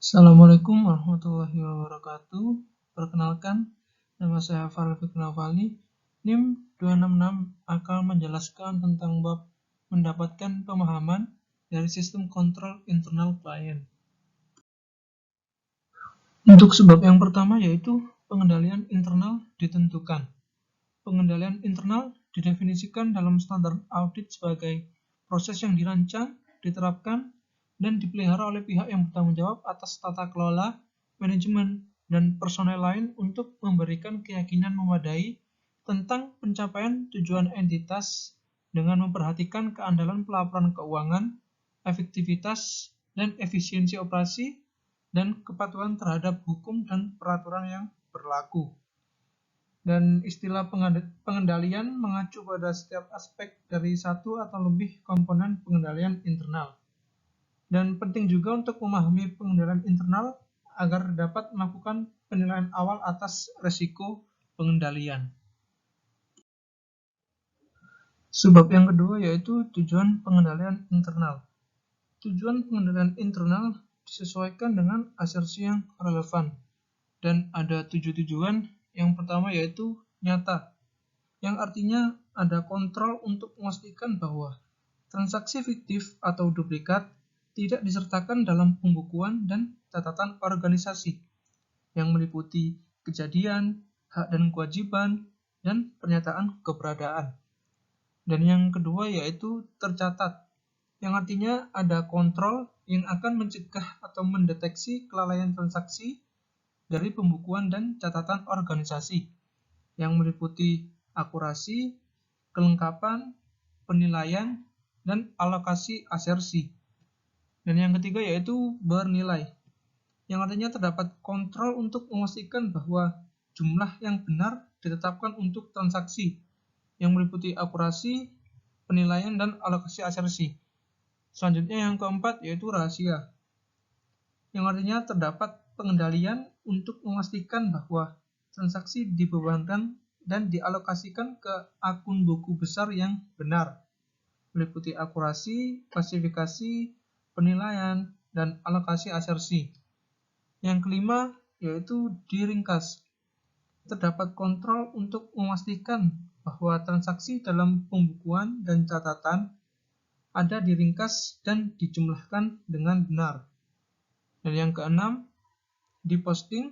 Assalamualaikum warahmatullahi wabarakatuh. Perkenalkan, nama saya Farel Fikri. NIM 266 akan menjelaskan tentang bab mendapatkan pemahaman dari sistem kontrol internal klien. Untuk sebab yang pertama yaitu pengendalian internal ditentukan. Pengendalian internal didefinisikan dalam standar audit sebagai proses yang dirancang, diterapkan, dan dipelihara oleh pihak yang bertanggung jawab atas tata kelola, manajemen, dan personel lain untuk memberikan keyakinan memadai tentang pencapaian tujuan entitas dengan memperhatikan keandalan pelaporan keuangan, efektivitas, dan efisiensi operasi, dan kepatuhan terhadap hukum dan peraturan yang berlaku. Dan istilah pengendalian mengacu pada setiap aspek dari satu atau lebih komponen pengendalian internal. Dan penting juga untuk memahami pengendalian internal agar dapat melakukan penilaian awal atas risiko pengendalian. Sebab yang kedua yaitu tujuan pengendalian internal. Tujuan pengendalian internal disesuaikan dengan asersi yang relevan. Dan ada 7 tujuan. Yang pertama yaitu nyata, yang artinya ada kontrol untuk memastikan bahwa transaksi fiktif atau duplikat tidak disertakan dalam pembukuan dan catatan organisasi, yang meliputi kejadian, hak dan kewajiban, dan pernyataan keberadaan. Dan yang kedua yaitu tercatat, yang artinya ada kontrol yang akan mencegah atau mendeteksi kelalaian transaksi dari pembukuan dan catatan organisasi, yang meliputi akurasi, kelengkapan, penilaian, dan alokasi asersi. Dan yang ketiga yaitu bernilai, yang artinya terdapat kontrol untuk memastikan bahwa jumlah yang benar ditetapkan untuk transaksi, yang meliputi akurasi, penilaian, dan alokasi asersi. Selanjutnya yang keempat yaitu rahasia, yang artinya terdapat pengendalian untuk memastikan bahwa transaksi dibebankan dan dialokasikan ke akun buku besar yang benar, meliputi akurasi, klasifikasi, penilaian, dan alokasi asersi. Yang kelima yaitu diringkas. Terdapat kontrol untuk memastikan bahwa transaksi dalam pembukuan dan catatan ada diringkas dan dijumlahkan dengan benar. Dan yang keenam, diposting,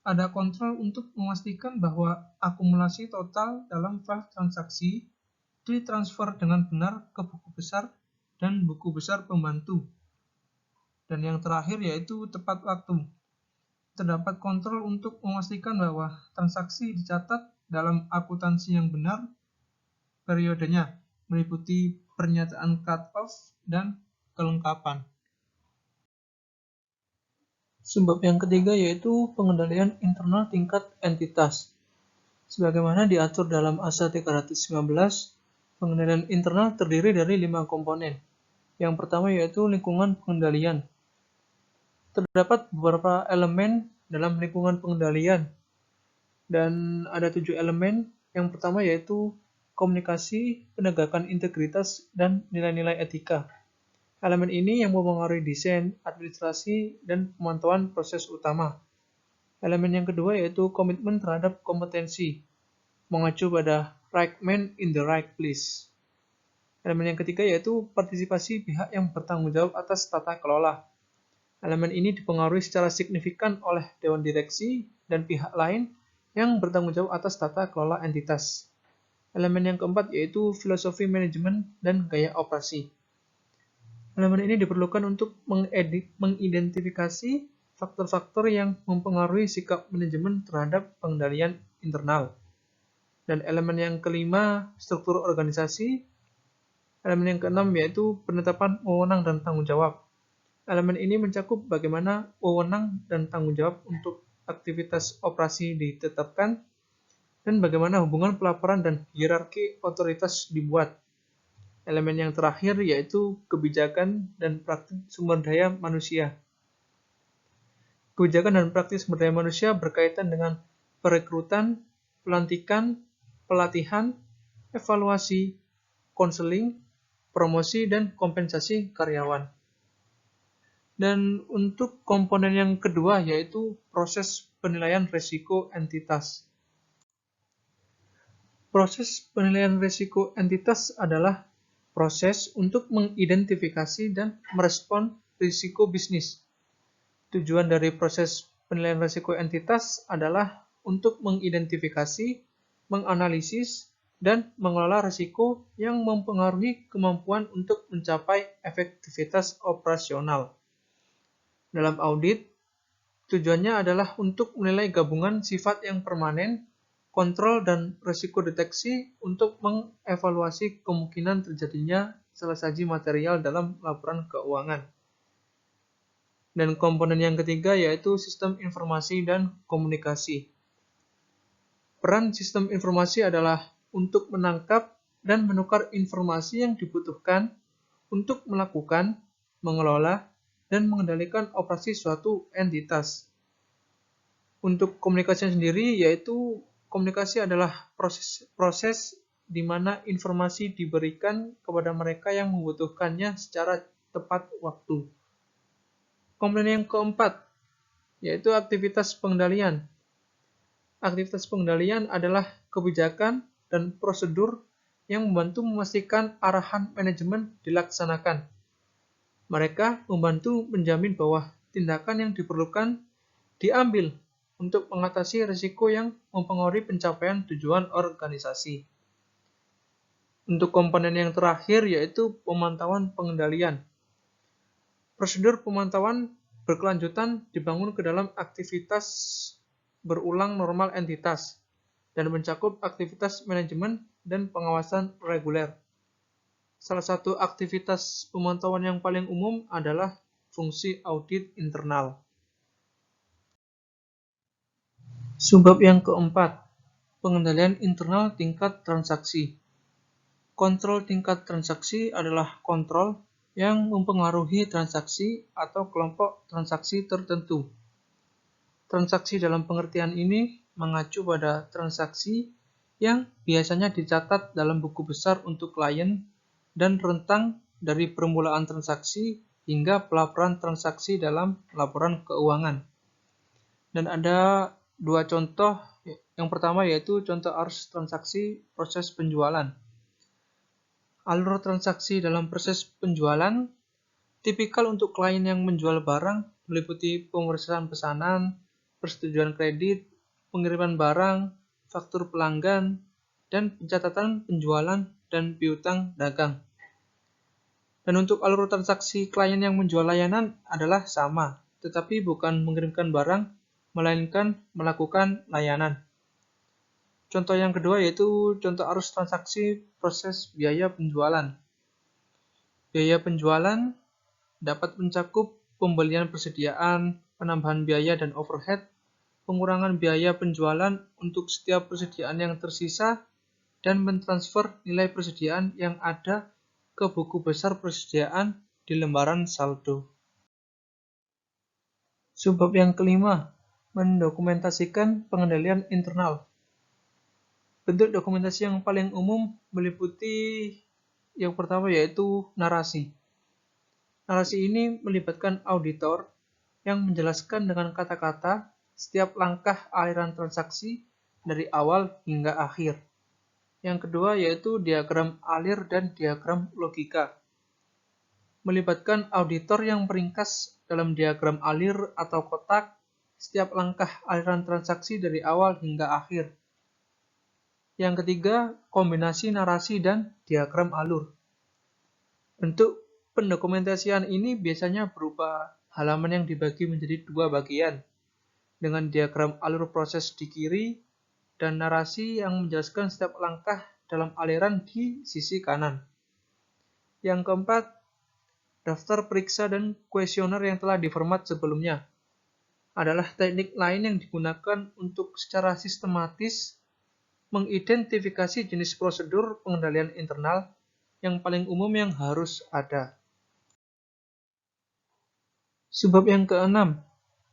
ada kontrol untuk memastikan bahwa akumulasi total dalam file transaksi ditransfer dengan benar ke buku besar dan buku besar pembantu. Dan yang terakhir yaitu tepat waktu. Terdapat kontrol untuk memastikan bahwa transaksi dicatat dalam akuntansi yang benar, periodenya, meliputi pernyataan cut-off dan kelengkapan. Sebab yang ketiga yaitu pengendalian internal tingkat entitas. Sebagaimana diatur dalam ASA 319, pengendalian internal terdiri dari 5 komponen. Yang pertama yaitu lingkungan pengendalian. Terdapat beberapa elemen dalam lingkungan pengendalian, dan ada 7 elemen. Yang pertama yaitu komunikasi, penegakan integritas, dan nilai-nilai etika. Elemen ini yang mempengaruhi desain, administrasi, dan pemantauan proses utama. Elemen yang kedua yaitu komitmen terhadap kompetensi, mengacu pada right man in the right place. Elemen yang ketiga yaitu partisipasi pihak yang bertanggung jawab atas tata kelola. Elemen ini dipengaruhi secara signifikan oleh dewan direksi dan pihak lain yang bertanggung jawab atas tata kelola entitas. Elemen yang keempat yaitu filosofi manajemen dan gaya operasi. Elemen ini diperlukan untuk mengidentifikasi faktor-faktor yang mempengaruhi sikap manajemen terhadap pengendalian internal. Dan elemen yang kelima, struktur organisasi. Elemen yang keenam yaitu penetapan wewenang dan tanggung jawab. Elemen ini mencakup bagaimana wewenang dan tanggung jawab untuk aktivitas operasi ditetapkan, dan bagaimana hubungan pelaporan dan hierarki otoritas dibuat. Elemen yang terakhir yaitu kebijakan dan praktik sumber daya manusia. Kebijakan dan praktik sumber daya manusia berkaitan dengan perekrutan, pelantikan, pelatihan, evaluasi, konseling, promosi, dan kompensasi karyawan. Dan untuk komponen yang kedua yaitu proses penilaian risiko entitas. Proses penilaian risiko entitas adalah proses untuk mengidentifikasi dan merespon risiko bisnis. Tujuan dari proses penilaian risiko entitas adalah untuk mengidentifikasi, menganalisis, dan mengelola risiko yang mempengaruhi kemampuan untuk mencapai efektivitas operasional. Dalam audit, tujuannya adalah untuk menilai gabungan sifat yang permanen, kontrol, dan risiko deteksi untuk mengevaluasi kemungkinan terjadinya salah saji material dalam laporan keuangan. Dan komponen yang ketiga yaitu sistem informasi dan komunikasi. Peran sistem informasi adalah untuk menangkap dan menukar informasi yang dibutuhkan untuk melakukan, mengelola, dan mengendalikan operasi suatu entitas. Untuk komunikasi sendiri, yaitu komunikasi adalah proses di mana informasi diberikan kepada mereka yang membutuhkannya secara tepat waktu. Komponen yang keempat, yaitu aktivitas pengendalian. Aktivitas pengendalian adalah kebijakan dan prosedur yang membantu memastikan arahan manajemen dilaksanakan. Mereka membantu menjamin bahwa tindakan yang diperlukan diambil untuk mengatasi risiko yang mempengaruhi pencapaian tujuan organisasi. Untuk komponen yang terakhir yaitu pemantauan pengendalian. Prosedur pemantauan berkelanjutan dibangun ke dalam aktivitas berulang normal entitas dan mencakup aktivitas manajemen dan pengawasan reguler. Salah satu aktivitas pemantauan yang paling umum adalah fungsi audit internal. Subbab yang keempat, pengendalian internal tingkat transaksi. Kontrol tingkat transaksi adalah kontrol yang mempengaruhi transaksi atau kelompok transaksi tertentu. Transaksi dalam pengertian ini mengacu pada transaksi yang biasanya dicatat dalam buku besar untuk klien dan rentang dari permulaan transaksi hingga pelaporan transaksi dalam laporan keuangan. Dan ada dua contoh, yang pertama yaitu contoh arus transaksi proses penjualan. Alur transaksi dalam proses penjualan tipikal untuk klien yang menjual barang meliputi pemrosesan pesanan, persetujuan kredit, pengiriman barang, faktur pelanggan, dan pencatatan penjualan dan piutang dagang. Dan untuk alur transaksi klien yang menjual layanan adalah sama, tetapi bukan mengirimkan barang, melainkan melakukan layanan. Contoh yang kedua yaitu contoh arus transaksi proses biaya penjualan. Biaya penjualan dapat mencakup pembelian persediaan, penambahan biaya dan overhead, pengurangan biaya penjualan untuk setiap persediaan yang tersisa, dan mentransfer nilai persediaan yang ada ke buku besar persediaan di lembaran saldo. Subbab yang kelima, mendokumentasikan pengendalian internal. Bentuk dokumentasi yang paling umum meliputi yang pertama yaitu narasi. Narasi ini melibatkan auditor yang menjelaskan dengan kata-kata setiap langkah aliran transaksi dari awal hingga akhir. Yang kedua yaitu diagram alir dan diagram logika. Melibatkan auditor yang meringkas dalam diagram alir atau kotak setiap langkah aliran transaksi dari awal hingga akhir. Yang ketiga, kombinasi narasi dan diagram alur. Bentuk pendokumentasian ini biasanya berupa halaman yang dibagi menjadi dua bagian, dengan diagram alur proses di kiri dan narasi yang menjelaskan setiap langkah dalam aliran di sisi kanan. Yang keempat, daftar periksa dan kuesioner yang telah diformat sebelumnya adalah teknik lain yang digunakan untuk secara sistematis mengidentifikasi jenis prosedur pengendalian internal yang paling umum yang harus ada. Subbab yang keenam,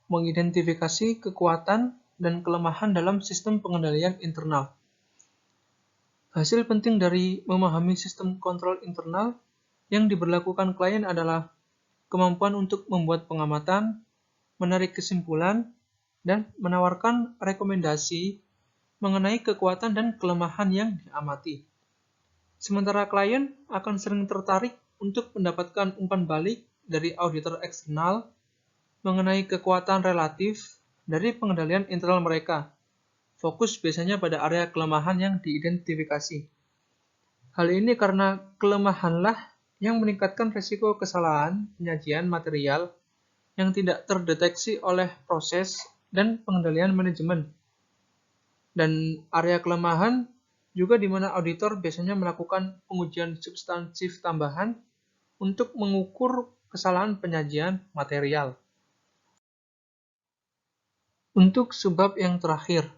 mengidentifikasi kekuatan dan kelemahan dalam sistem pengendalian internal. Hasil penting dari memahami sistem kontrol internal yang diberlakukan klien adalah kemampuan untuk membuat pengamatan, menarik kesimpulan, dan menawarkan rekomendasi mengenai kekuatan dan kelemahan yang diamati. Sementara klien akan sering tertarik untuk mendapatkan umpan balik dari auditor eksternal mengenai kekuatan relatif dari pengendalian internal mereka. Fokus biasanya pada area kelemahan yang diidentifikasi. Hal ini karena kelemahanlah yang meningkatkan risiko kesalahan penyajian material yang tidak terdeteksi oleh proses dan pengendalian manajemen. Dan area kelemahan juga di mana auditor biasanya melakukan pengujian substansif tambahan untuk mengukur kesalahan penyajian material. Untuk sebab yang terakhir,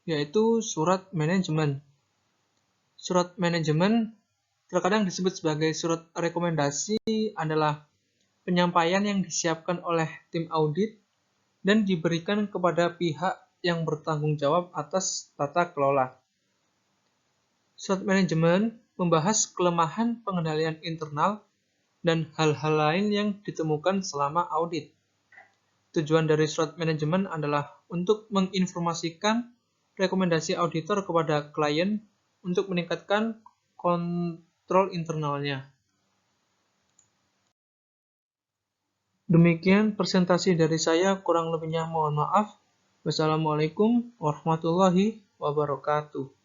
yaitu surat manajemen. Surat manajemen terkadang disebut sebagai surat rekomendasi adalah penyampaian yang disiapkan oleh tim audit dan diberikan kepada pihak yang bertanggung jawab atas tata kelola. Surat manajemen membahas kelemahan pengendalian internal dan hal-hal lain yang ditemukan selama audit. Tujuan dari surat manajemen adalah untuk menginformasikan rekomendasi auditor kepada klien untuk meningkatkan kontrol internalnya. Demikian presentasi dari saya, kurang lebihnya mohon maaf. Wassalamualaikum warahmatullahi wabarakatuh.